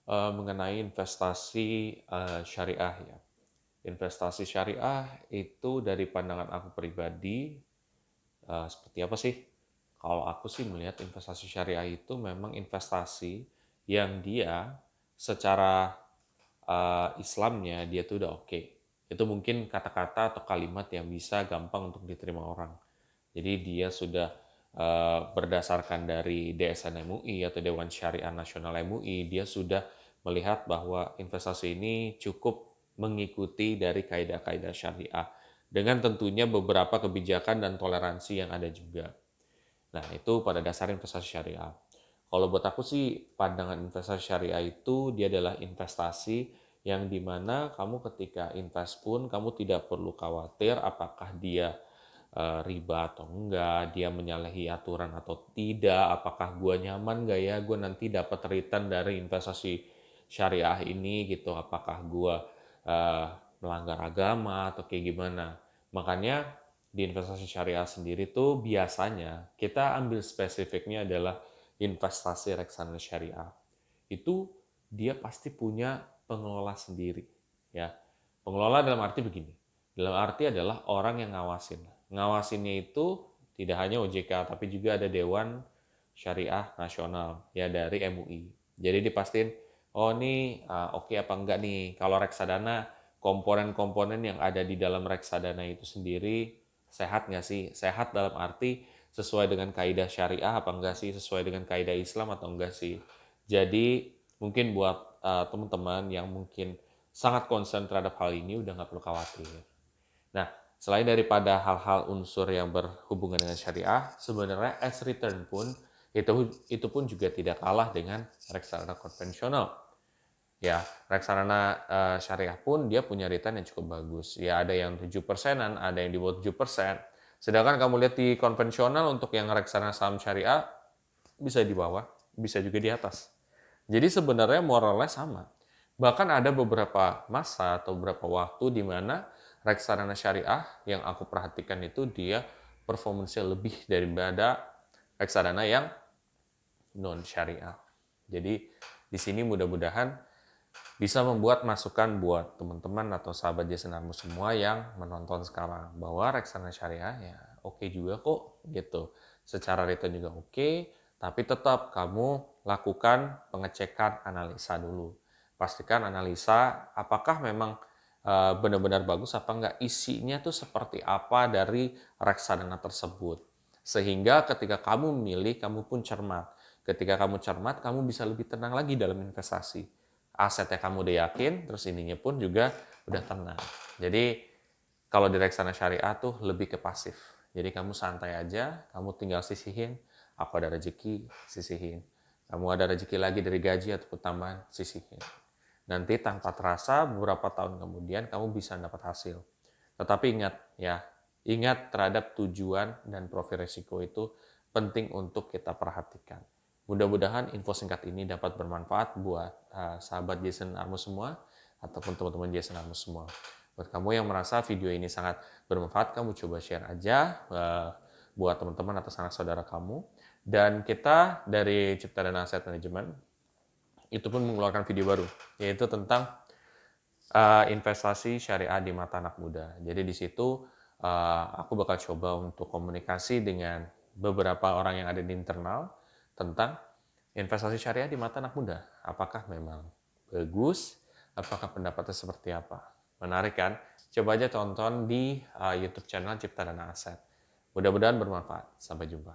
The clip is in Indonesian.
mengenai investasi syariah ya. Investasi syariah itu dari pandangan aku pribadi seperti apa sih? Kalau aku sih melihat investasi syariah itu memang investasi yang dia secara Islamnya dia tuh udah oke. Itu mungkin kata-kata atau kalimat yang bisa gampang untuk diterima orang. Jadi dia sudah berdasarkan dari DSN MUI atau Dewan Syariah Nasional MUI, dia sudah melihat bahwa investasi ini cukup mengikuti dari kaidah-kaidah syariah dengan tentunya beberapa kebijakan dan toleransi yang ada juga. Nah, itu pada dasar investasi syariah. Kalau buat aku sih, pandangan investasi syariah itu dia adalah investasi yang dimana kamu ketika invest pun kamu tidak perlu khawatir apakah dia riba atau enggak, dia menyalahi aturan atau tidak, apakah gua nyaman gak ya, gua nanti dapat return dari investasi syariah ini gitu, apakah gua eh, melanggar agama atau kayak gimana. Makanya di investasi syariah sendiri tuh biasanya kita ambil spesifiknya adalah investasi reksadana syariah. Itu dia pasti punya pengelola sendiri ya. Pengelola dalam arti begini. Dalam arti adalah orang yang ngawasin. Ngawasinnya itu tidak hanya OJK tapi juga ada Dewan Syariah Nasional ya dari MUI. Jadi dipastiin oh ini oke apa enggak nih kalau reksadana komponen-komponen yang ada di dalam reksadana itu sendiri sehat nggak sih? Sehat dalam arti sesuai dengan kaidah syariah apa enggak sih? Sesuai dengan kaidah Islam atau enggak sih? Jadi mungkin buat teman-teman yang mungkin sangat konsen terhadap hal ini udah nggak perlu khawatir. Nah, selain daripada hal-hal unsur yang berhubungan dengan syariah, sebenarnya as return pun itu pun juga tidak kalah dengan reksadana konvensional. Ya, reksadana syariah pun dia punya return yang cukup bagus. Ya, ada yang 7%-an, ada yang di bawah 7%. Sedangkan kamu lihat di konvensional untuk yang reksadana saham syariah bisa di bawah, bisa juga di atas. Jadi sebenarnya moralnya sama. Bahkan ada beberapa masa atau beberapa waktu di mana reksadana syariah yang aku perhatikan itu dia performance lebih daripada reksadana yang non syariah. Jadi di sini mudah-mudahan bisa membuat masukan buat teman-teman atau sahabat Jason Armu semua yang menonton sekarang bahwa reksadana syariah ya oke juga kok gitu. Secara return juga oke, tapi tetap kamu lakukan pengecekan analisa dulu. Pastikan analisa apakah memang benar-benar bagus apa enggak, isinya tuh seperti apa dari reksadana tersebut. Sehingga ketika kamu memilih, kamu pun cermat. Ketika kamu cermat, kamu bisa lebih tenang lagi dalam investasi. Asetnya kamu udah yakin, terus ininya pun juga udah tenang. Jadi kalau di reksadana syariah tuh lebih ke pasif. Jadi kamu santai aja, kamu tinggal sisihin, aku ada rezeki, sisihin. Kamu ada rezeki lagi dari gaji ataupun tambahan, sisihin. Nanti tanpa terasa beberapa tahun kemudian kamu bisa dapat hasil. Tetapi ingat ya, ingat terhadap tujuan dan profil risiko itu penting untuk kita perhatikan. Mudah-mudahan info singkat ini dapat bermanfaat buat sahabat Jason Armus semua ataupun teman-teman Jason Armus semua. Buat kamu yang merasa video ini sangat bermanfaat, kamu coba share aja buat teman-teman atau sanak saudara kamu. Dan kita dari Cipta Dana Asset Management itu pun mengeluarkan video baru, yaitu tentang investasi syariah di mata anak muda. Jadi di situ aku bakal coba untuk komunikasi dengan beberapa orang yang ada di internal tentang investasi syariah di mata anak muda. Apakah memang bagus? Apakah pendapatnya seperti apa? Menarik kan? Coba aja tonton di YouTube channel Cipta Dana Aset. Mudah-mudahan bermanfaat. Sampai jumpa.